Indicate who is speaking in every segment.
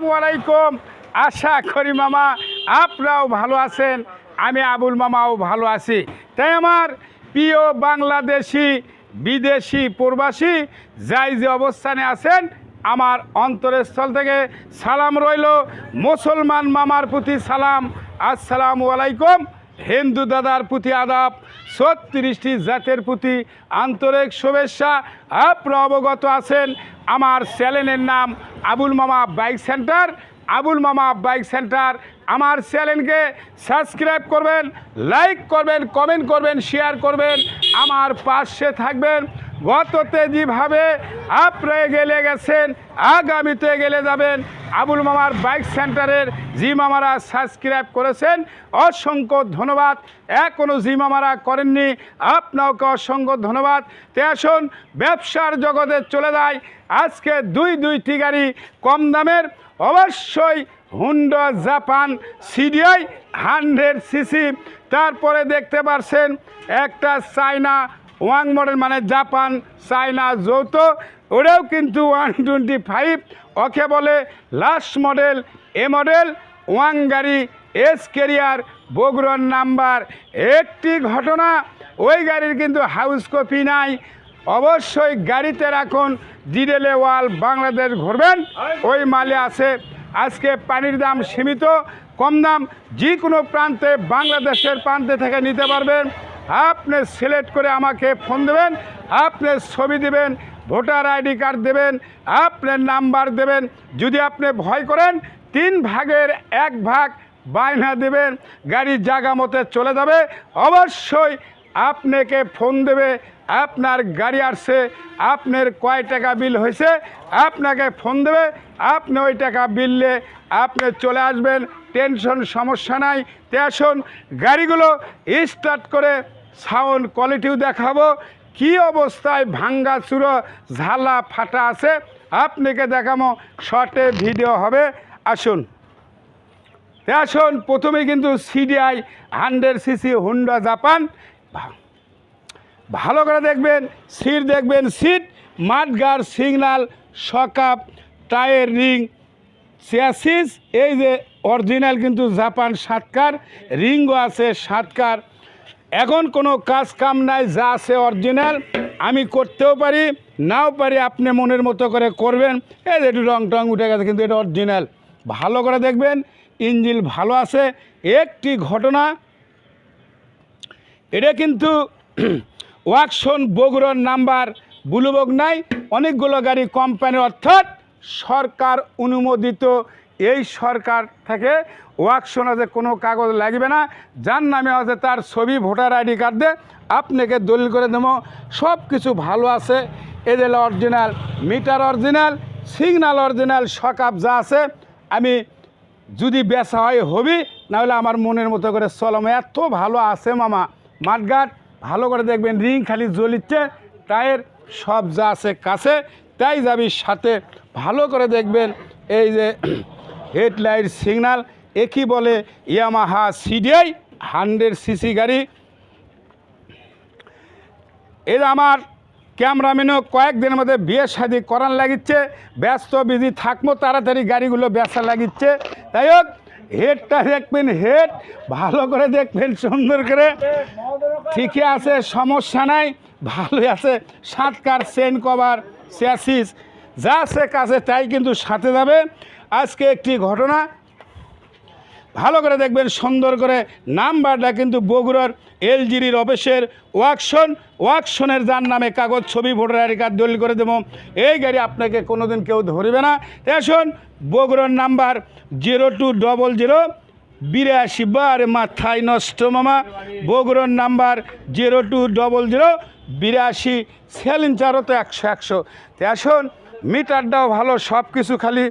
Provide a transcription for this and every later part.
Speaker 1: আসসালামু আলাইকুম। আশা করি মামা আপনারাও ভালো আছেন, আমি আবুল মামাও ভালো আছি। তাই আমার প্রিয় বাংলাদেশি, বিদেশি, প্রবাসী যাই যে অবস্থানে আছেন, আমার অন্তরস্থল থেকে সালাম রইল। মুসলমান মামার প্রতি সালাম, আসসালামু আলাইকুম। হিন্দু দাদার প্রতি আদাব, ৩৬টি জাতের প্রতি আন্তরিক শুভেচ্ছা। আপনারা অবগত আছেন আমার চ্যানেলের নাম আবুল মামা বাইক সেন্টার। আবুল মামা বাইক সেন্টার আমার চ্যানেলকে সাবস্ক্রাইব করবেন, লাইক করবেন, কমেন্ট করবেন, শেয়ার করবেন, আমার পাশে থাকবেন। গততে যেভাবে আপনারা গেলে গেছেন, আগামীতে গেলে যাবেন। আবুল মামার বাইক সেন্টারের জি মামারা সাবস্ক্রাইব করেছেন, অসংখ্য ধন্যবাদ। এখনও জি মামারা করেননি, আপনাকে অসংখ্য ধন্যবাদ। তো আসুন ব্যবসার জগতে চলে যায়। আজকে দুইটি গাড়ি কম দামের, অবশ্যই হুন্ডা জাপান সিডিআই 100cc। তারপরে দেখতে পাচ্ছেন একটা চায়না ওয়াং মডেল, মানে জাপান চায়না যৌথ, ওটাও কিন্তু 125। ওকে বলে লাস্ট মডেল, এ মডেল ওয়াং গাড়ি, এস ক্যারিয়ার, বগুড়ার নাম্বার। একটি ঘটনা, ওই গাড়ির কিন্তু হাউস কপি নাই। অবশ্যই গাড়িতে রাখুন, ডিরেলে ওয়াল বাংলাদেশ ঘুরবেন, ওই মালে আছে। আজকে পানির দাম সীমিত, কম দাম, যে কোনো প্রান্তে বাংলাদেশের প্রান্তে থেকে নিতে পারবেন। আপনি সিলেক্ট করে আমাকে ফোন দেবেন, আপনি ছবি দেবেন, ভোটার আইডি কার্ড দেবেন, আপনার নাম্বার দেবেন। যদি আপনি ভয় করেন, 3 ভাগের 1 ভাগ বায়না দেবেন, গাড়ি জায়গা মতো চলে যাবে। অবশ্যই আপনাকে ফোন দেবে, আপনার গাড়ি আসছে, আপনার কয় টাকা বিল হয়েছে, আপনাকে ফোন দেবে, আপনি ওই টাকা বিললে আপনি চলে আসবেন, টেনশন সমস্যা নাই। তে আসুন গাড়িগুলো স্টার্ট করে সাউন্ড কোয়ালিটিও দেখাবো, কি অবস্থায় ভাঙ্গা চুরো ঝালা ফাটা আছে আপনাকে দেখাবো, শর্টে ভিডিও হবে। আসুন আসুন প্রথমে কিন্তু সিডিআই 100cc হুন্ডা জাপান। ভালো করে দেখবেন, সিট দেখবেন, সিট মাঠগার্ড, সিগনাল, সকাপ, টায়ার, রিং, চ্যাসিস এই যে অরিজিনাল কিন্তু জাপান সাতকার, রিংও আছে সাতকার। এখন কোনো কাজ কাম নাই, যা আছে অরিজিনাল। আমি করতেও পারি, নাও পারি, আপনি মনের মতো করে করবেন। এই যে একটু রং টং উঠে গেছে, কিন্তু এটা অরিজিনাল। ভালো করে দেখবেন, ইঞ্জিন ভালো আছে। একটি ঘটনা, এটা কিন্তু ওয়াকশন বগুড়ার নাম্বার, বুলুবগ নাই। অনেকগুলো গাড়ি কোম্পানির, অর্থাৎ সরকার অনুমোদিত। এই সরকার থেকে ওয়াকশন আছে, কোনো কাগজ লাগবে না, যার নামে আছে তার ছবি, ভোটার আইডি কার্ড দিয়ে আপনাকে দলিল করে দেবো। সব কিছু ভালো আছে। এদের original, meter original, signal original, সকাপ যা আছে। আমি যদি বেচা হয় হবি, নাহলে আমার মনের মতো করে চলম। এত ভালো আছে মামা। মাঠঘাট ভালো করে দেখবেন, রিং খালি জ্বলিচ্ছে, টায়ার সব যা আছে কাছে, তাই যাবি সাথে। ভালো করে দেখবেন, এই যে হেডলাইট, সিগনাল, একই বলে ইয়ামাহা সিডিআই 100cc গাড়ি। এটা আমার ক্যামেরাম্যানও কয়েকদিনের মধ্যে বিয়ে শাদি করার লাগিচ্ছে, ব্যস্ত বিধি থাকবো, তাড়াতাড়ি গাড়িগুলো বেচা লাগিচ্ছে। তাই হোক, হেডটা দেখবেন, হেড ভালো করে দেখবেন, সুন্দর করে, ঠিকই আছে, সমস্যা নাই, ভালোই আছে। সাতকার, চেন কভার, চ্যাসিস যা আছে কাছে, তাই কিন্তু সাথে যাবে। আজকে একটি ঘটনা, ভালো করে দেখবেন, সুন্দর করে। নাম্বারটা কিন্তু বগুড়ার এলজির অফিসের ওয়াকশন, ওয়াকশনের যার নামে কাগজ, ছবি, ভোটার আইডি কার্ড দলিল করে দেবো। এই গাড়ি আপনাকে কোনো দিন কেউ ধরবে না। আসুন, বগুড়ার নাম্বার 020082, বারে মাথায় নষ্ট মামা। বগুড়ার নাম্বার 020082, সেলিঞ্চারও তো 100। আসুন, মিটারটাও ভালো, সব কিছু, খালি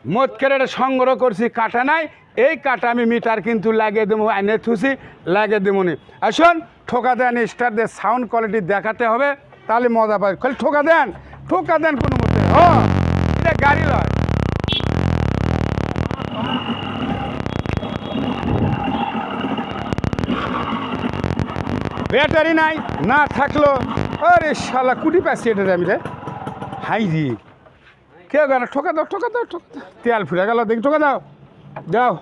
Speaker 1: মদ কেটে সংগ্রহ করছি, কাটা নাই। এই কাটা আমি মিটার কিন্তু লাগিয়ে দেবো, এনে থুসি লাগিয়ে দেবো নি। আসুন, ঠোকা দেন, স্টার দিয়ে সাউন্ড কোয়ালিটি দেখাতে হবে, তাহলে মজা পাবে। খালি ঠোকা দেন কোনো মতে। এটা গাড়ি লয়, ব্যাটারি নাই, না থাকলো। আরে শালা কুটি পাচ্ছি এটা আমি রে, হাই রি কেউ গেল, ঠোকা দাও ঠোকা দাও ঠোকা দাও, তেল ফুরে গেল, দেখি ঠোকা দাও, যাও।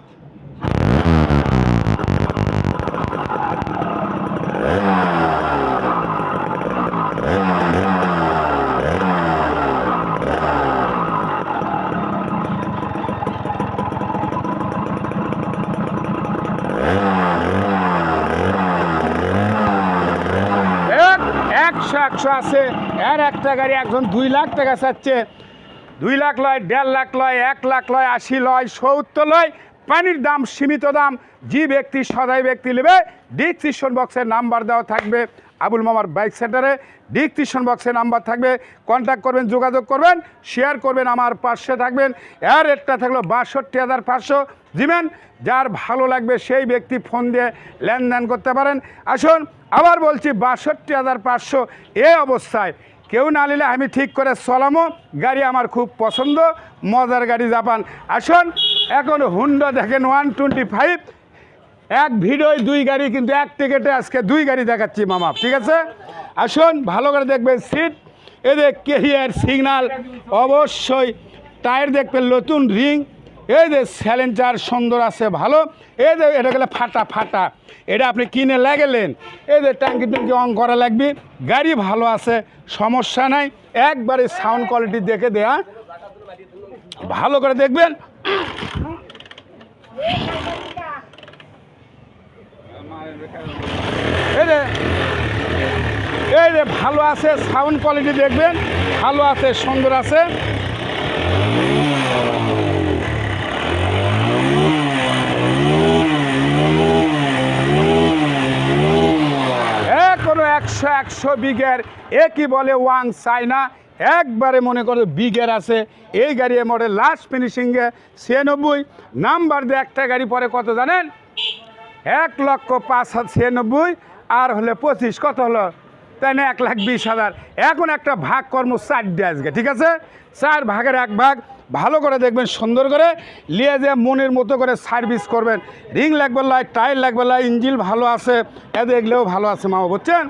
Speaker 1: একশো একশো আছে, এর একটা গাড়ি একজন 2 লাখ টাকা চাচ্ছে, 2 লাখ লয়, 1.5 লাখ লয়, 1 লাখ লয়, 80 লয়, 70 লয়। পানির দাম সীমিত দাম, যে ব্যক্তি সদাই ব্যক্তি নেবে ডিসক্রিপশন বক্সের নাম্বার দেওয়া থাকবে আবুল মামার বাইক সেন্টারে, ডিসক্রিপশন বক্সে নাম্বার থাকবে, কন্ট্যাক্ট করবেন, যোগাযোগ করবেন, শেয়ার করবেন, আমার পাশে থাকবেন। এর রেটটা থাকলো 62,500। জিমেন, যার ভালো লাগবে সেই ব্যক্তি ফোন দিয়ে লেনদেন করতে পারেন। আসুন আবার বলছি 62,500 এ অবস্থায় কেউ না নিলে আমি ঠিক করে চলামো, গাড়ি আমার খুব পছন্দ, মজার গাড়ি জাপান। আসুন এখন হুন্ডা দেখেন 125, এক ভিডিওয় 2 গাড়ি, কিন্তু এক টিকেটে আজকে 2 গাড়ি দেখাচ্ছি মামা, ঠিক আছে? আসুন ভালো করে দেখবেন, সিট এদের কেরিয়ার সিগনাল অবশ্যই, টায়ার দেখবেন নতুন রিং, এই যে স্যালেঞ্জার সুন্দর আছে ভালো, এই যে এটা গেলে ফাটা ফাটা, এটা আপনি কিনে লাগালেন, এই যে ট্যাঙ্কি ট্যাঙ্কি অন করা লাগবে, গাড়ি ভালো আছে, সমস্যা নাই, একবারে সাউন্ড কোয়ালিটি দেখে দেয়া, ভালো করে দেখবেন। এই যে ভালো আছে, সাউন্ড কোয়ালিটি দেখবেন, ভালো আছে, সুন্দর আছে। কোনো 100 বিঘের একই বলে ওয়াং চাইনা, একবারে মনে করো বিঘের আছে এই গাড়ি, মডেল লাস্ট ফিনিশিংয়ে 96। নাম্বার দিয়ে একটা গাড়ি পরে কত জানেন? 1,05,96 আর হলে 25, কত হলো? তাই না 1,20,000। এখন একটা ভাগ কর্ম 4 দিয়ে আজকে, ঠিক আছে? 4 ভাগের 1 ভাগ, ভালো করে দেখবেন, সুন্দর করে নিয়ে যে মনের মতো করে সার্ভিস করবেন। রিং লাগবে লাই, টায়ার লাগবে লাই, ইঞ্জিন ভালো আছে, এ দেখলেও ভালো আছে মামা, বুঝছেন?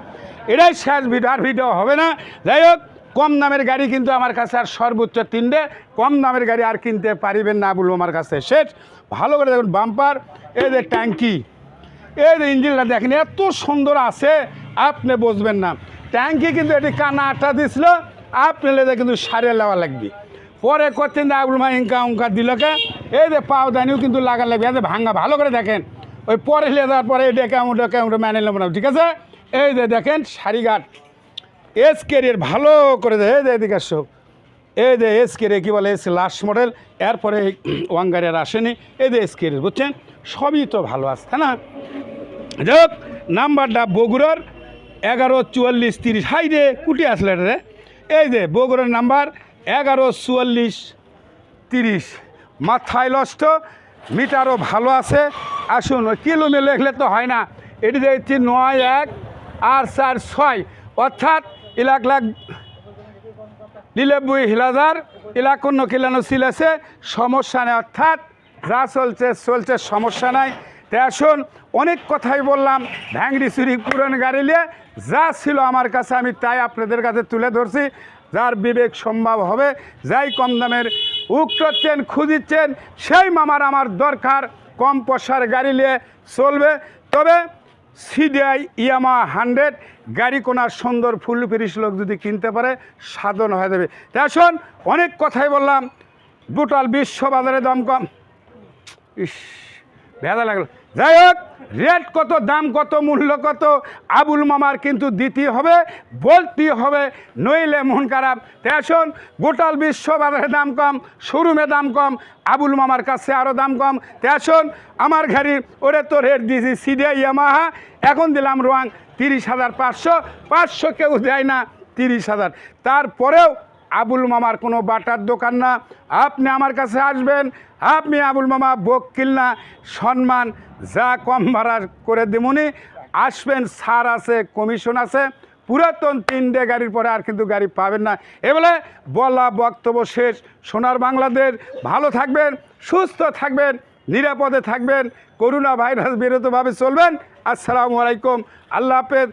Speaker 1: এটাই শেষ ভিডিও, আর ভিডিও হবে না। যাই হোক, কম দামের গাড়ি কিন্তু আমার কাছে আর সর্বোচ্চ 3টে, কম দামের গাড়ি আর কিনতে পারিবেন না বলবো আমার কাছে, শেষ। ভালো করে দেখুন বাম্পার, এই যে ট্যাঙ্কি, এই যে ইঞ্জিনটা দেখেন এত সুন্দর আছে, আপনি বুঝবেন না। ট্যাঙ্কি কিন্তু এটি কানা আটা দিছিল, আপনি লেদে কিন্তু সারিয়ে নেওয়া লাগবে। পরে করছেন যে আবুল মা ইঙ্কা উঙ্কা দিলকে, এই যে পাওদানিও কিন্তু লাগা লাগবে, এই যে ভাঙ্গা, ভালো করে দেখেন, ওই পরে লেদার পরে এটা কেমন মেনে নেব না, ঠিক আছে? এই যে দেখেন সারিঘাট এস কেরিয়ার ভালো করে দেয়, এই যে এদিকে আসো, এই যে এস কেরিয়ার কী বলে, এস লাস্ট মডেল, এরপরে ওয়াঙ্গারি আর আসেনি, এই যে এস কেরিয়ার, বুঝছেন? সবই তো ভালো আছে, তাই না? যাক, নাম্বারটা বগুড়ার 114430, হাই রে কুটি আসলে রে, এই যে বগুড়ার নাম্বার 114430, মাথায় নষ্ট, মিটারও ভালো আছে। আসুন কিলোমিটার লেখলে তো হয় না, এটি দেখছি 91 আর 46, অর্থাৎ 1,92,000 1,51 কিলানো সিলেছে, সমস্যা নেই, অর্থাৎ যা চলছে চলছে, সমস্যা নাই। তাই আসুন, অনেক কথাই বললাম, ভ্যাংরি চুরি পুরনো গাড়ি নিয়ে যা ছিল আমার কাছে আমি তাই আপনাদের কাছে তুলে ধরছি। যার বিবেক সম্ভব হবে, যাই কম দামের উঠছেন খুঁজিচ্ছেন, সেই মামার আমার দরকার, কম পয়সার গাড়ি নিয়ে চলবে। তবে সিডিআই ইয়ামা 100 গাড়ি কোনার সুন্দর ফুল ফিরিশ লোক যদি কিনতে পারে, সাধন হয়ে যাবে। তাই আসুন, অনেক কথাই বললাম, টোটাল বিশ্ব বাজারে দাম কম, ইস ভেজা লাগলো। যাই হোক, রেট কত, দাম কত, মূল্য কত, আবুল মামার কিন্তু দিতে হবে, বলতে হবে, নইলে মন খারাপ। তাই আসুন, গোটাল বিশ্ব বাজারে দাম কম, শোরুমে দাম কম, আবুল মামার কাছে আরও দাম কম। তাই আসুন, আমার গাড়ির ওরে তো রেট দিয়েছি সিডিআই ইয়ামাহা, এখন দিলাম রোয়াং 30,500, 500 কেউ দেয় না, 30,000। তারপরেও আবুল মামার কোনো বাটার দোকান না, আপনি আমার কাছে আসবেন, আপনি আবুল মামা বকিল না, সম্মান যা কম ভাড়া করে দেমনি, আসবেন, ছাড় আছে, কমিশন আছে। পুরাতন 3টে গাড়ির পরে আর কিন্তু গাড়ি পাবেন না। এবেলে বলা বক্তব্য শেষ। সোনার বাংলাদেশ, ভালো থাকবেন, সুস্থ থাকবেন, নিরাপদে থাকবেন, করোনা ভাইরাস বিরতভাবে চলবেন। আসসালামু আলাইকুম, আল্লাহ হাফেজ।